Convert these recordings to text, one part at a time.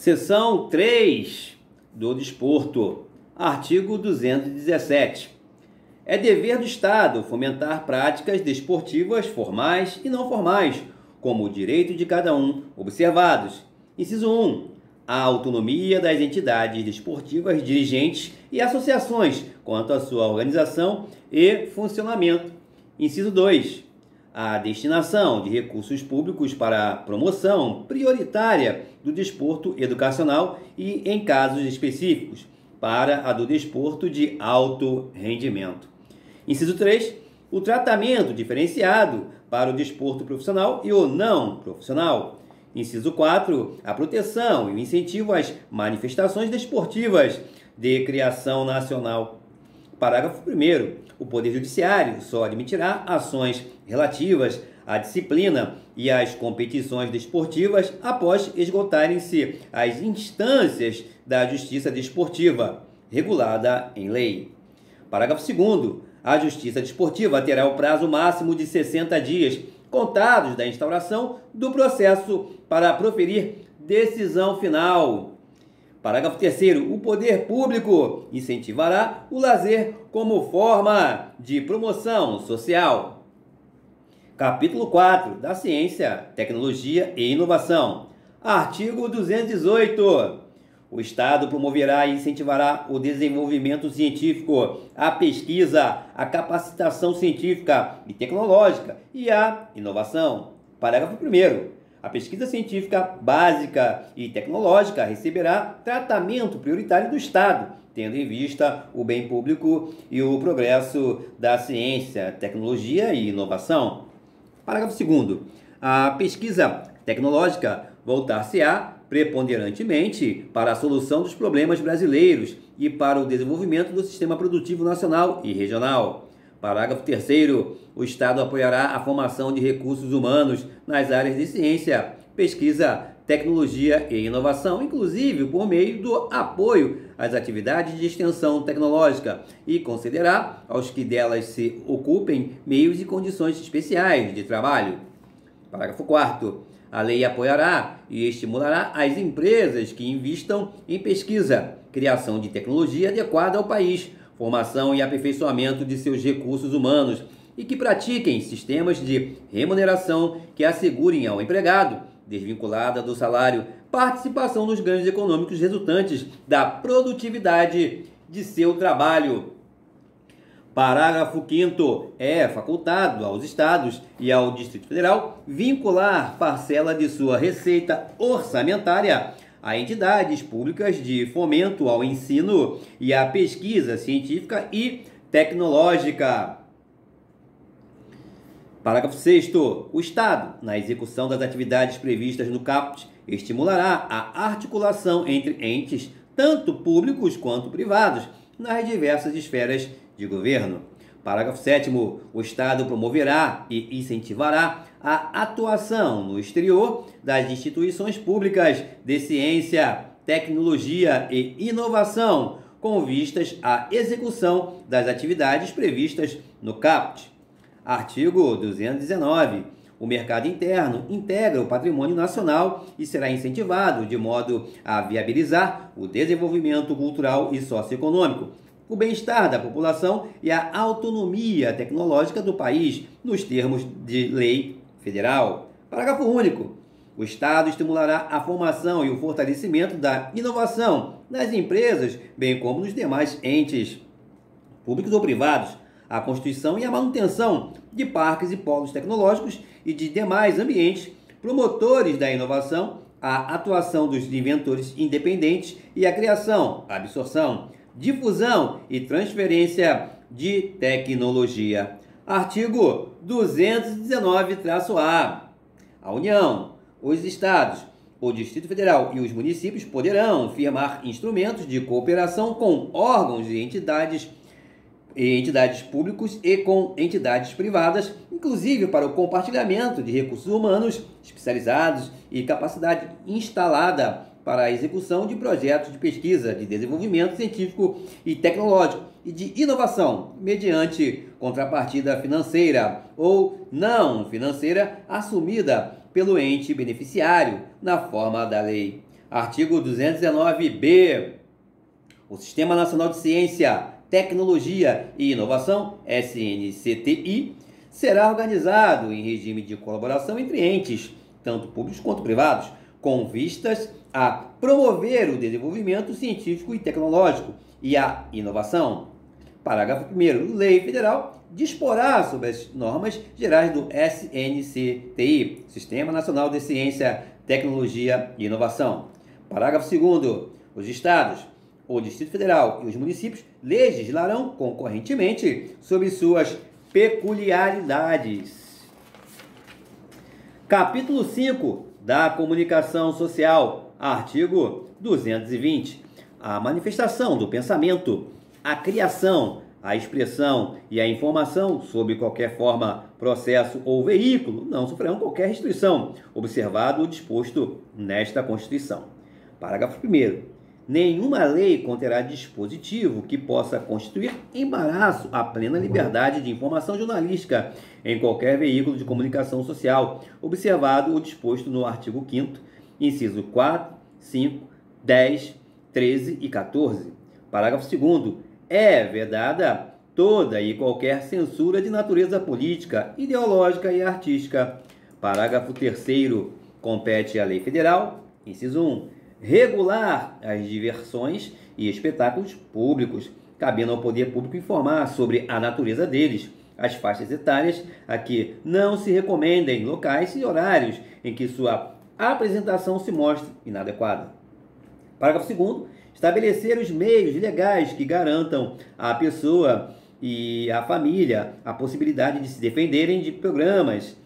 Seção 3 do Desporto, artigo 217. É dever do Estado fomentar práticas desportivas formais e não formais, como o direito de cada um, observados. Inciso 1. A autonomia das entidades desportivas dirigentes e associações quanto à sua organização e funcionamento. Inciso 2. A destinação de recursos públicos para a promoção prioritária do desporto educacional e, em casos específicos, para a do desporto de alto rendimento. Inciso 3. O tratamento diferenciado para o desporto profissional e o não profissional. Inciso 4. A proteção e o incentivo às manifestações desportivas de criação nacional. Parágrafo 1º. O Poder Judiciário só admitirá ações relativas à disciplina e às competições desportivas após esgotarem-se as instâncias da Justiça Desportiva, regulada em lei. Parágrafo 2º. A Justiça Desportiva terá o prazo máximo de 60 dias, contados da instauração do processo, para proferir decisão final. Parágrafo 3º. O poder público incentivará o lazer como forma de promoção social. Capítulo 4 da Ciência, Tecnologia e Inovação. Artigo 218. O Estado promoverá e incentivará o desenvolvimento científico, a pesquisa, a capacitação científica e tecnológica e a inovação. Parágrafo 1º. A pesquisa científica básica e tecnológica receberá tratamento prioritário do Estado, tendo em vista o bem público e o progresso da ciência, tecnologia e inovação. Parágrafo 2º. A pesquisa tecnológica voltar-se-á preponderantemente para a solução dos problemas brasileiros e para o desenvolvimento do sistema produtivo nacional e regional. Parágrafo 3º. O Estado apoiará a formação de recursos humanos nas áreas de ciência, pesquisa, tecnologia e inovação, inclusive por meio do apoio às atividades de extensão tecnológica, e concederá aos que delas se ocupem meios e condições especiais de trabalho. Parágrafo 4º. A lei apoiará e estimulará as empresas que investam em pesquisa, criação de tecnologia adequada ao país, formação e aperfeiçoamento de seus recursos humanos e que pratiquem sistemas de remuneração que assegurem ao empregado, desvinculada do salário, participação nos ganhos econômicos resultantes da produtividade de seu trabalho. Parágrafo 5º. É facultado aos Estados e ao Distrito Federal vincular parcela de sua receita orçamentária a entidades públicas de fomento ao ensino e à pesquisa científica e tecnológica. Parágrafo 6º. O Estado, na execução das atividades previstas no caput, estimulará a articulação entre entes, tanto públicos quanto privados, nas diversas esferas de governo. Parágrafo 7º. O Estado promoverá e incentivará a atuação no exterior das instituições públicas de ciência, tecnologia e inovação, com vistas à execução das atividades previstas no caput. Artigo 219. O mercado interno integra o patrimônio nacional e será incentivado de modo a viabilizar o desenvolvimento cultural e socioeconômico, o bem-estar da população e a autonomia tecnológica do país, nos termos de lei federal. Parágrafo único. O Estado estimulará a formação e o fortalecimento da inovação nas empresas, bem como nos demais entes, públicos ou privados, a constituição e a manutenção de parques e polos tecnológicos e de demais ambientes promotores da inovação, a atuação dos inventores independentes e a criação, absorção, difusão e transferência de tecnologia. Artigo 219-A. A União, os Estados, o Distrito Federal e os municípios poderão firmar instrumentos de cooperação com órgãos e entidades públicos e com entidades privadas, inclusive para o compartilhamento de recursos humanos especializados e capacidade instalada para a execução de projetos de pesquisa, de desenvolvimento científico e tecnológico e de inovação, mediante contrapartida financeira ou não financeira assumida pelo ente beneficiário na forma da lei. Artigo 219-B. O Sistema Nacional de Ciência, Tecnologia e Inovação, SNCTI, será organizado em regime de colaboração entre entes, tanto públicos quanto privados, com vistas a promover o desenvolvimento científico e tecnológico e a inovação. Parágrafo 1º. Lei Federal disporá sobre as normas gerais do SNCTI, Sistema Nacional de Ciência, Tecnologia e Inovação. Parágrafo 2º. Os Estados, o Distrito Federal e os municípios legislarão concorrentemente sobre suas peculiaridades. Capítulo 5 da Comunicação Social, artigo 220. A manifestação do pensamento, a criação, a expressão e a informação sob qualquer forma, processo ou veículo não sofrerão qualquer restrição, observado o disposto nesta Constituição. Parágrafo 1º. Nenhuma lei conterá dispositivo que possa constituir embaraço à plena liberdade de informação jornalística em qualquer veículo de comunicação social, observado o disposto no artigo 5º, inciso 4, 5, 10, 13 e 14. Parágrafo 2º. É vedada toda e qualquer censura de natureza política, ideológica e artística. Parágrafo 3º. Compete à Lei Federal, inciso 1, regular as diversões e espetáculos públicos, cabendo ao poder público informar sobre a natureza deles, as faixas etárias a que não se recomendem, locais e horários em que sua apresentação se mostre inadequada. Parágrafo 2º. Estabelecer os meios legais que garantam à pessoa e à família a possibilidade de se defenderem de programas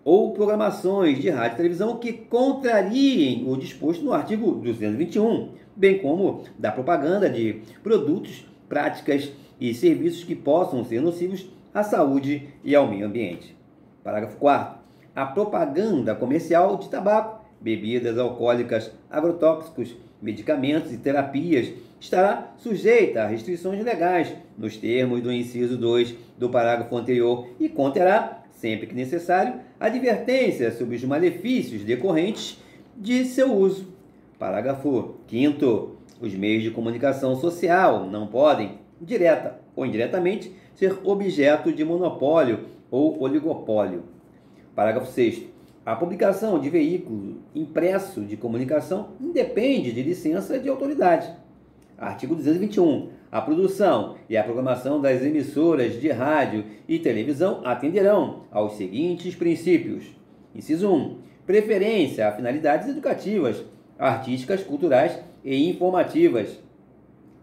ou programações de rádio e televisão que contrariem o disposto no artigo 221, bem como da propaganda de produtos, práticas e serviços que possam ser nocivos à saúde e ao meio ambiente. Parágrafo 4º. A propaganda comercial de tabaco, bebidas alcoólicas, agrotóxicos, medicamentos e terapias estará sujeita a restrições legais nos termos do inciso 2 do parágrafo anterior e conterá, sempre que necessário, advertência sobre os malefícios decorrentes de seu uso. Parágrafo 5º. Os meios de comunicação social não podem, direta ou indiretamente, ser objeto de monopólio ou oligopólio. Parágrafo 6º. A publicação de veículo impresso de comunicação independe de licença de autoridade. Artigo 221. A produção e a programação das emissoras de rádio e televisão atenderão aos seguintes princípios. Inciso 1. Preferência a finalidades educativas, artísticas, culturais e informativas.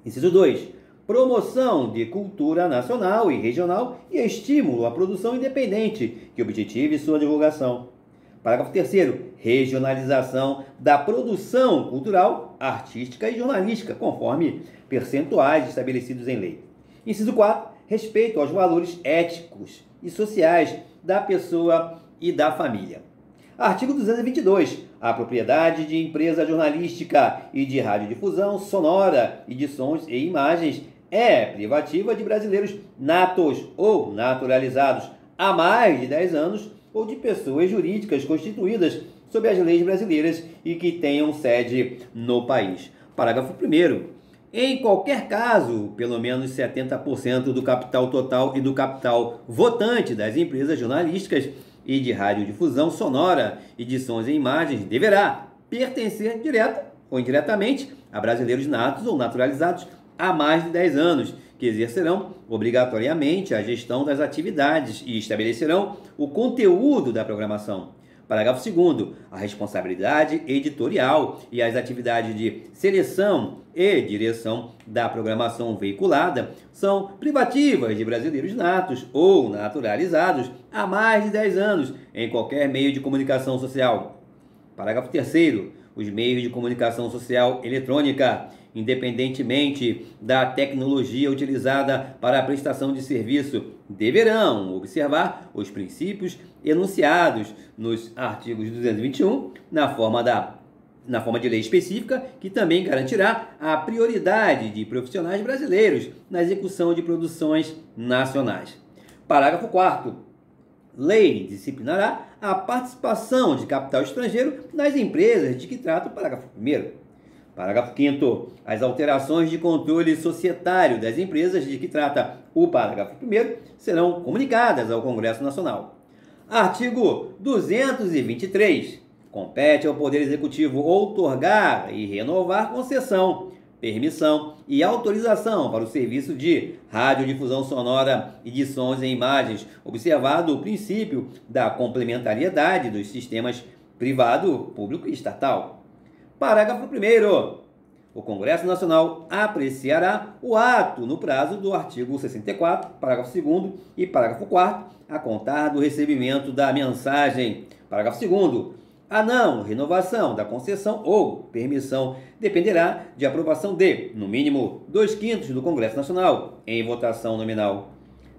Inciso 2. Promoção de cultura nacional e regional e estímulo à produção independente que objetive sua divulgação. Parágrafo 3º. Regionalização da produção cultural, artística e jornalística, conforme percentuais estabelecidos em lei. Inciso 4. Respeito aos valores éticos e sociais da pessoa e da família. Artigo 222. A propriedade de empresa jornalística e de radiodifusão sonora e de sons e imagens é privativa de brasileiros natos ou naturalizados há mais de 10 anos ou de pessoas jurídicas constituídas sob as leis brasileiras e que tenham sede no país. Parágrafo 1º. Em qualquer caso, pelo menos 70% do capital total e do capital votante das empresas jornalísticas e de radiodifusão sonora e de sons e imagens deverá pertencer direta ou indiretamente a brasileiros natos ou naturalizados há mais de 10 anos, que exercerão obrigatoriamente a gestão das atividades e estabelecerão o conteúdo da programação. Parágrafo 2º. A responsabilidade editorial e as atividades de seleção e direção da programação veiculada são privativas de brasileiros natos ou naturalizados há mais de 10 anos em qualquer meio de comunicação social. Parágrafo 3º. Os meios de comunicação social eletrônica, independentemente da tecnologia utilizada para a prestação de serviço, deverão observar os princípios enunciados nos artigos 221, na forma de lei específica, que também garantirá a prioridade de profissionais brasileiros na execução de produções nacionais. Parágrafo 4º. Lei disciplinará a participação de capital estrangeiro nas empresas de que trata o parágrafo 1º. Parágrafo 5º. As alterações de controle societário das empresas de que trata o parágrafo 1º serão comunicadas ao Congresso Nacional. Artigo 223. Compete ao Poder Executivo outorgar e renovar concessão, permissão e autorização para o serviço de radiodifusão sonora e de sons e imagens, observado o princípio da complementariedade dos sistemas privado, público e estatal. Parágrafo 1º. O Congresso Nacional apreciará o ato no prazo do artigo 64, parágrafo 2º e parágrafo 4º, a contar do recebimento da mensagem. Parágrafo 2º. A não renovação da concessão ou permissão dependerá de aprovação de, no mínimo, 2/5 do Congresso Nacional, em votação nominal.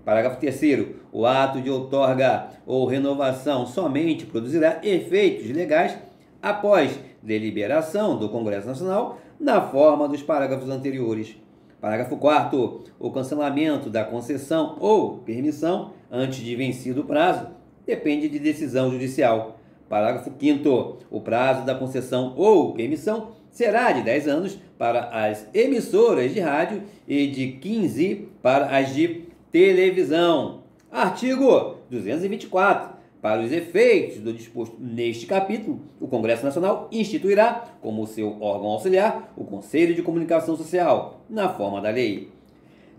Parágrafo 3º. O ato de outorga ou renovação somente produzirá efeitos legais após deliberação do Congresso Nacional, na forma dos parágrafos anteriores. Parágrafo 4º. O cancelamento da concessão ou permissão antes de vencido o prazo depende de decisão judicial. Parágrafo 5º. O prazo da concessão ou permissão será de 10 anos para as emissoras de rádio e de 15 para as de televisão. Artigo 224. Para os efeitos do disposto neste capítulo, o Congresso Nacional instituirá, como seu órgão auxiliar, o Conselho de Comunicação Social, na forma da lei.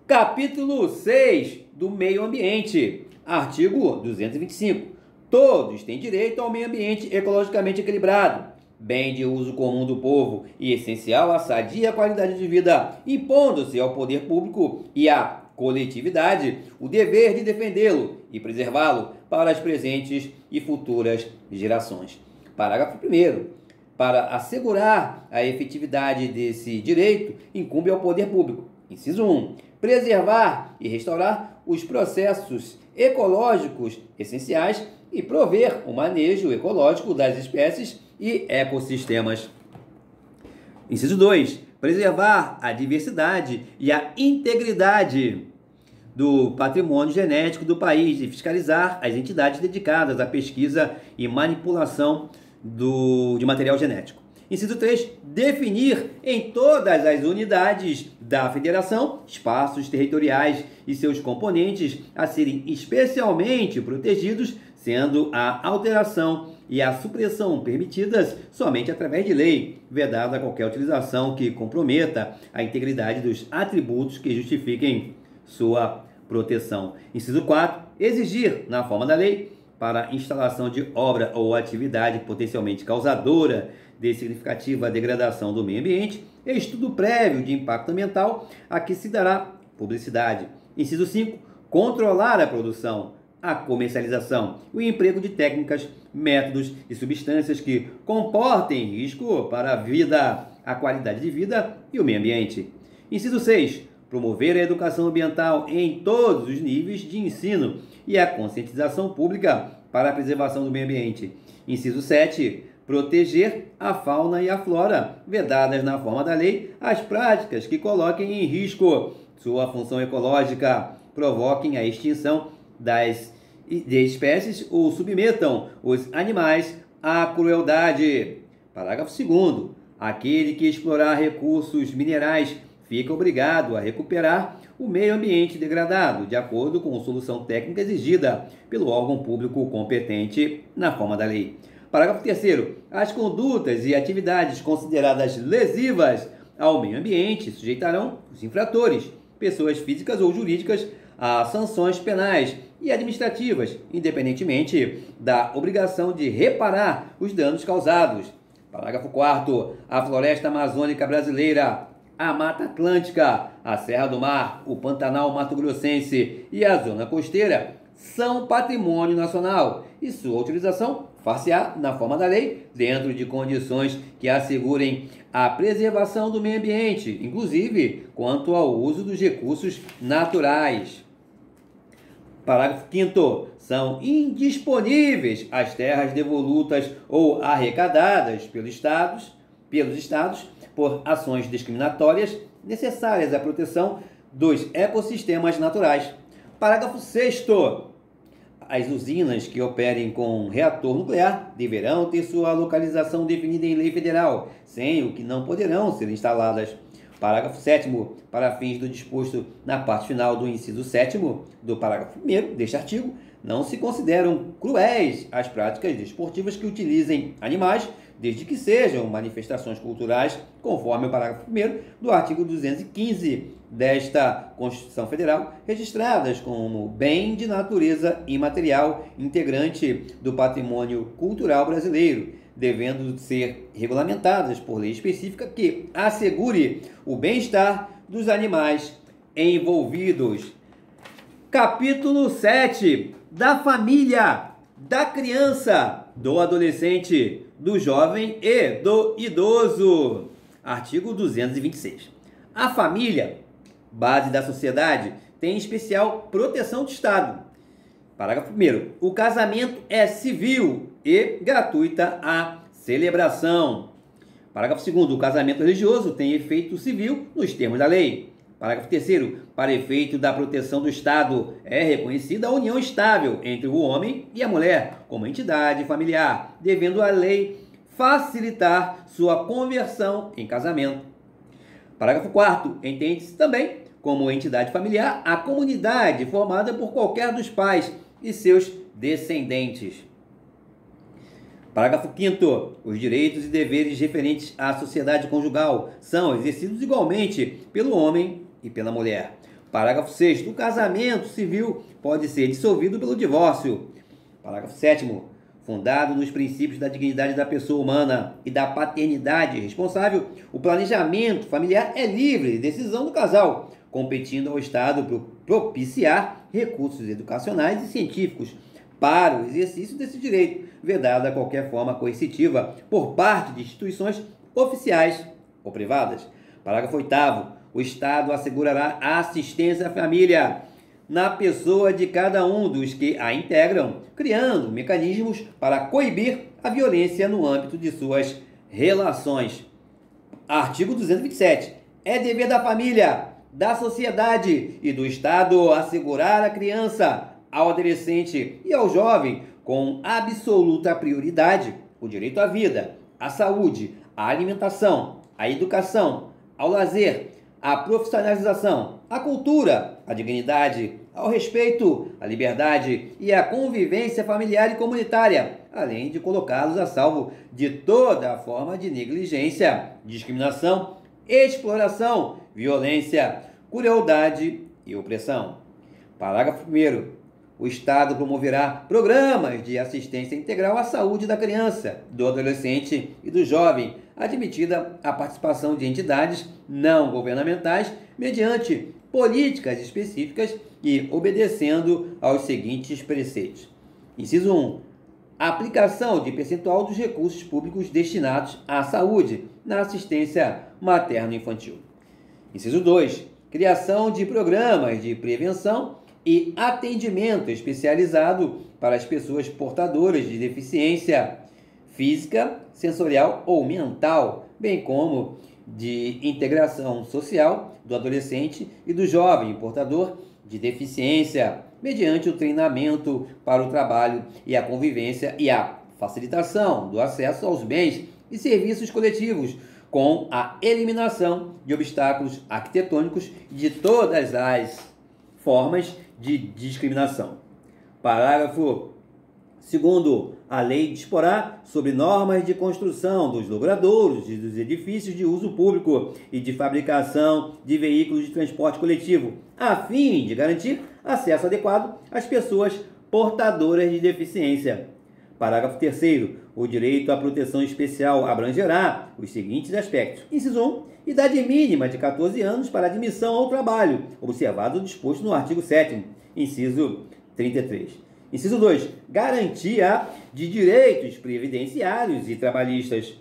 Capítulo 6 do Meio Ambiente. Artigo 225. Todos têm direito ao meio ambiente ecologicamente equilibrado, bem de uso comum do povo e essencial à sadia qualidade de vida, impondo-se ao poder público e à coletividade o dever de defendê-lo e preservá-lo para as presentes e futuras gerações. Parágrafo 1º. Para assegurar a efetividade desse direito, incumbe ao poder público. Inciso 1. Preservar e restaurar os processos ecológicos essenciais e prover o manejo ecológico das espécies e ecossistemas. Inciso 2. Preservar a diversidade e a integridade do patrimônio genético do país e fiscalizar as entidades dedicadas à pesquisa e manipulação de material genético. Inciso 3. Definir em todas as unidades da federação espaços territoriais e seus componentes a serem especialmente protegidos, sendo a alteração e a supressão permitidas somente através de lei, vedada qualquer utilização que comprometa a integridade dos atributos que justifiquem sua proteção. Inciso 4. Exigir, na forma da lei, para instalação de obra ou atividade potencialmente causadora de significativa degradação do meio ambiente, estudo prévio de impacto ambiental a que se dará publicidade. Inciso 5. Controlar a produção, a comercialização e o emprego de técnicas, métodos e substâncias que comportem risco para a vida, a qualidade de vida e o meio ambiente. Inciso 6. Promover a educação ambiental em todos os níveis de ensino e a conscientização pública para a preservação do meio ambiente. Inciso 7. Proteger a fauna e a flora, vedadas na forma da lei as práticas que coloquem em risco sua função ecológica, provoquem a extinção de espécies ou submetam os animais à crueldade. Parágrafo 2º. Aquele que explorar recursos minerais fica obrigado a recuperar o meio ambiente degradado, de acordo com a solução técnica exigida pelo órgão público competente na forma da lei. Parágrafo 3º. As condutas e atividades consideradas lesivas ao meio ambiente sujeitarão os infratores, pessoas físicas ou jurídicas, a sanções penais e administrativas, independentemente da obrigação de reparar os danos causados. Parágrafo 4º. A floresta amazônica brasileira, a Mata Atlântica, a Serra do Mar, o Pantanal Mato-Grossense e a Zona Costeira são patrimônio nacional e sua utilização far-se-á na forma da lei, dentro de condições que assegurem a preservação do meio ambiente, inclusive quanto ao uso dos recursos naturais. Parágrafo 5º. São indisponíveis as terras devolutas ou arrecadadas pelos estados por ações discriminatórias necessárias à proteção dos ecossistemas naturais. Parágrafo 6º. as usinas que operem com reator nuclear deverão ter sua localização definida em lei federal, sem o que não poderão ser instaladas. Parágrafo 7º. Para fins do disposto na parte final do inciso 7º do parágrafo 1º deste artigo, não se consideram cruéis as práticas desportivas que utilizem animais, desde que sejam manifestações culturais, conforme o parágrafo 1º do artigo 215 desta Constituição Federal, registradas como bem de natureza imaterial integrante do patrimônio cultural brasileiro, devendo ser regulamentadas por lei específica que assegure o bem-estar dos animais envolvidos. Capítulo 7. Da família, da criança, do adolescente, do jovem e do idoso. Artigo 226. A família, base da sociedade, tem especial proteção do Estado. Parágrafo 1º. O casamento é civil e gratuita a celebração. Parágrafo 2º. O casamento religioso tem efeito civil nos termos da lei. Parágrafo 3º. Para efeito da proteção do Estado, é reconhecida a união estável entre o homem e a mulher como entidade familiar, devendo a lei facilitar sua conversão em casamento. Parágrafo 4º. Entende-se também como entidade familiar a comunidade formada por qualquer dos pais e seus descendentes. Parágrafo 5º. Os direitos e deveres referentes à sociedade conjugal são exercidos igualmente pelo homem e pela mulher. Parágrafo 6º. O casamento civil pode ser dissolvido pelo divórcio. Parágrafo 7º. Fundado nos princípios da dignidade da pessoa humana e da paternidade responsável, o planejamento familiar é livre de decisão do casal, competindo ao Estado propiciar recursos educacionais e científicos para o exercício desse direito, vedado a qualquer forma coercitiva por parte de instituições oficiais ou privadas. Parágrafo 8º. O Estado assegurará a assistência à família na pessoa de cada um dos que a integram, criando mecanismos para coibir a violência no âmbito de suas relações. Artigo 227. É dever da família, da sociedade e do Estado assegurar à criança, ao adolescente e ao jovem, com absoluta prioridade, o direito à vida, à saúde, à alimentação, à educação, ao lazer, à profissionalização, à cultura, à dignidade, ao respeito, à liberdade e à convivência familiar e comunitária, além de colocá-los a salvo de toda forma de negligência, discriminação, exploração, violência, crueldade e opressão. Parágrafo 1º. O Estado promoverá programas de assistência integral à saúde da criança, do adolescente e do jovem, admitida a participação de entidades não governamentais mediante políticas específicas e obedecendo aos seguintes preceitos. Inciso 1. Aplicação de percentual dos recursos públicos destinados à saúde na assistência materno-infantil. Inciso 2. Criação de programas de prevenção e atendimento especializado para as pessoas portadoras de deficiência física, sensorial ou mental, bem como de integração social do adolescente e do jovem portador de deficiência, mediante o treinamento para o trabalho e a convivência e a facilitação do acesso aos bens e serviços coletivos, com a eliminação de obstáculos arquitetônicos de todas as formas de discriminação. Parágrafo 2º. A lei disporá sobre normas de construção dos logradouros e dos edifícios de uso público e de fabricação de veículos de transporte coletivo, a fim de garantir acesso adequado às pessoas portadoras de deficiência. Parágrafo 3º. O direito à proteção especial abrangerá os seguintes aspectos. Inciso 1. Idade mínima de 14 anos para admissão ao trabalho, observado o disposto no artigo 7º, inciso 33. Inciso 2. Garantia de direitos previdenciários e trabalhistas.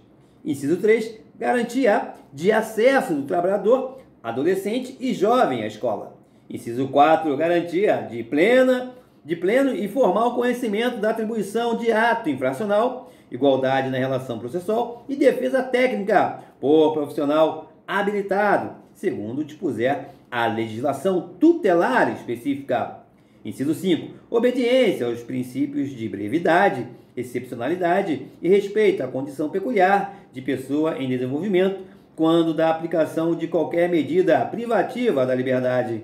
Inciso 3. Garantia de acesso do trabalhador, adolescente e jovem à escola. Inciso 4. Garantia de pleno e formal conhecimento da atribuição de ato infracional, igualdade na relação processual e defesa técnica por profissional habilitado, segundo dispuser a legislação tutelar específica. Inciso 5. Obediência aos princípios de brevidade, excepcionalidade e respeito à condição peculiar de pessoa em desenvolvimento, quando da aplicação de qualquer medida privativa da liberdade.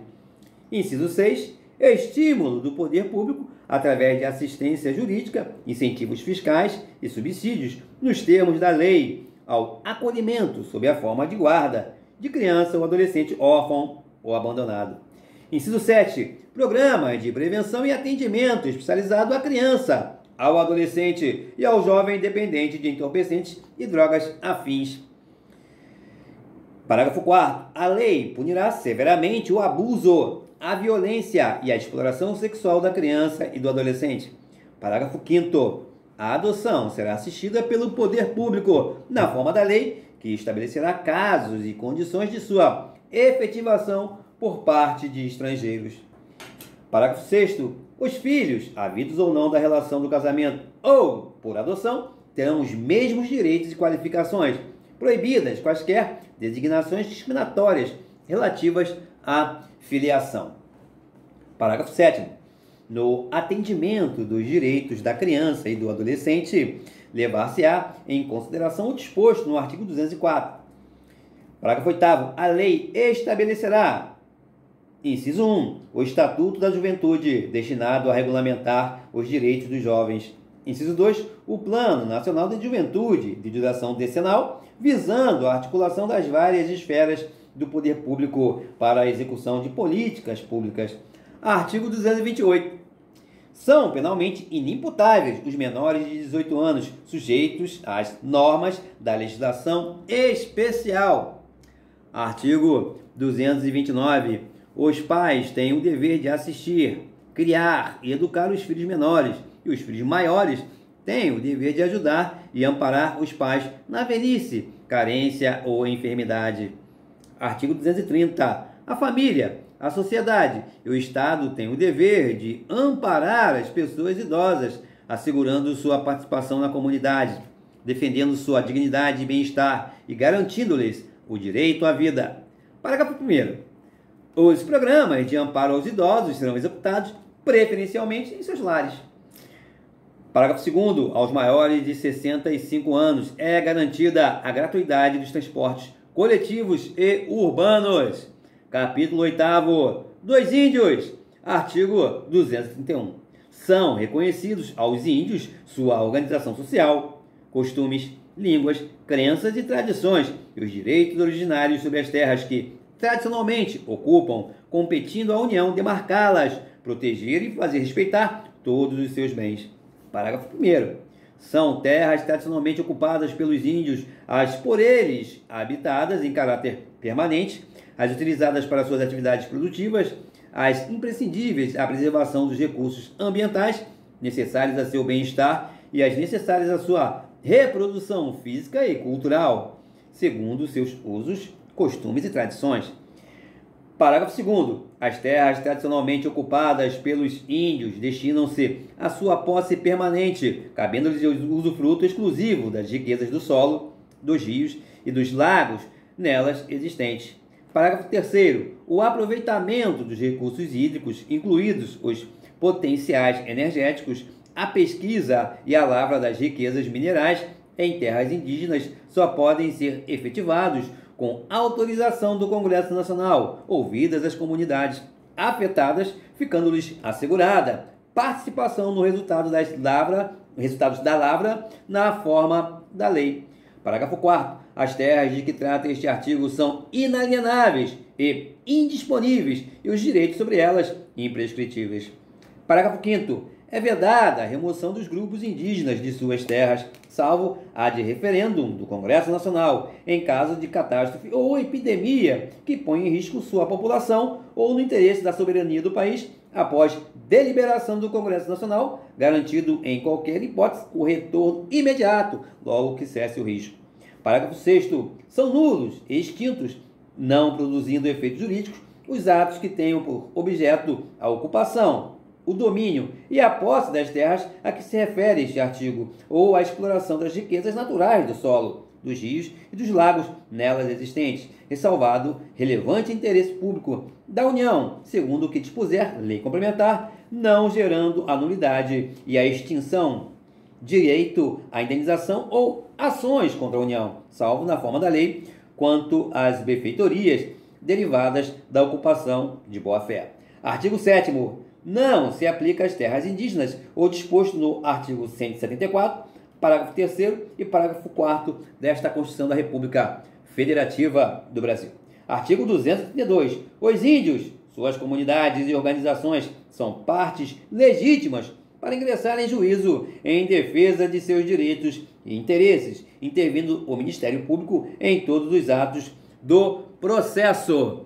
Inciso 6. Estímulo do poder público através de assistência jurídica, incentivos fiscais e subsídios, nos termos da lei, ao acolhimento sob a forma de guarda de criança ou adolescente órfão ou abandonado. Inciso 7. Programas de prevenção e atendimento especializado à criança, ao adolescente e ao jovem dependente de entorpecentes e drogas afins. Parágrafo 4º. A lei punirá severamente o abuso, a violência e a exploração sexual da criança e do adolescente. Parágrafo 5º. A adoção será assistida pelo poder público, na forma da lei, que estabelecerá casos e condições de sua efetivação por parte de estrangeiros. Parágrafo 6º. Os filhos, havidos ou não da relação do casamento ou por adoção, terão os mesmos direitos e qualificações, proibidas quaisquer designações discriminatórias relativas à filiação. Parágrafo 7º. No atendimento dos direitos da criança e do adolescente, levar-se-á em consideração o disposto no artigo 204. Parágrafo 8º. A lei estabelecerá, inciso 1, o Estatuto da Juventude, destinado a regulamentar os direitos dos jovens. Inciso 2, o Plano Nacional de Juventude, de duração decenal, visando a articulação das várias esferas do poder público para a execução de políticas públicas. Artigo 228. São penalmente inimputáveis os menores de 18 anos, sujeitos às normas da legislação especial. Artigo 229. Os pais têm o dever de assistir, criar e educar os filhos menores, e os filhos maiores têm o dever de ajudar e amparar os pais na velhice, carência ou enfermidade. Artigo 230. A família, a sociedade e o Estado têm o dever de amparar as pessoas idosas, assegurando sua participação na comunidade, defendendo sua dignidade e bem-estar e garantindo-lhes o direito à vida. Parágrafo 1º. Os programas de amparo aos idosos serão executados preferencialmente em seus lares. Parágrafo 2º. Aos maiores de 65 anos é garantida a gratuidade dos transportes coletivos e urbanos. Capítulo 8º. Dos índios. Artigo 231. São reconhecidos aos índios sua organização social, costumes, línguas, crenças e tradições e os direitos originários sobre as terras que tradicionalmente ocupam, competindo à União demarcá-las, proteger e fazer respeitar todos os seus bens. Parágrafo 1º. São terras tradicionalmente ocupadas pelos índios, as por eles habitadas em caráter permanente, as utilizadas para suas atividades produtivas, as imprescindíveis à preservação dos recursos ambientais necessários a seu bem-estar e as necessárias à sua reprodução física e cultural, segundo seus usos, costumes e tradições. Parágrafo 2º. As terras tradicionalmente ocupadas pelos índios destinam-se à sua posse permanente, cabendo-lhes o usufruto exclusivo das riquezas do solo, dos rios e dos lagos nelas existentes. Parágrafo 3º. O aproveitamento dos recursos hídricos, incluídos os potenciais energéticos, a pesquisa e a lavra das riquezas minerais em terras indígenas só podem ser efetivados com autorização do Congresso Nacional, ouvidas as comunidades afetadas, ficando-lhes assegurada participação no resultados da lavra na forma da lei. Parágrafo 4º. As terras de que trata este artigo são inalienáveis e indisponíveis e os direitos sobre elas imprescritíveis. Parágrafo 5º. É vedada a remoção dos grupos indígenas de suas terras, salvo a de referêndum do Congresso Nacional, em caso de catástrofe ou epidemia que põe em risco sua população ou no interesse da soberania do país, após deliberação do Congresso Nacional, garantido em qualquer hipótese o retorno imediato, logo que cesse o risco. Parágrafo 6º. São nulos e extintos, não produzindo efeitos jurídicos, os atos que tenham por objeto a ocupação, o domínio e a posse das terras a que se refere este artigo, ou a exploração das riquezas naturais do solo, dos rios e dos lagos nelas existentes, ressalvado relevante interesse público da União, segundo o que dispuser lei complementar, não gerando a nulidade e a extinção, direito à indenização ou ações contra a União, salvo na forma da lei, quanto às benfeitorias derivadas da ocupação de boa-fé. Artigo 7º. Não se aplica às terras indígenas o disposto no artigo 174, parágrafo 3º e parágrafo 4º desta Constituição da República Federativa do Brasil. Artigo 232. Os índios, suas comunidades e organizações são partes legítimas para ingressar em juízo em defesa de seus direitos e interesses, intervindo o Ministério Público em todos os atos do processo.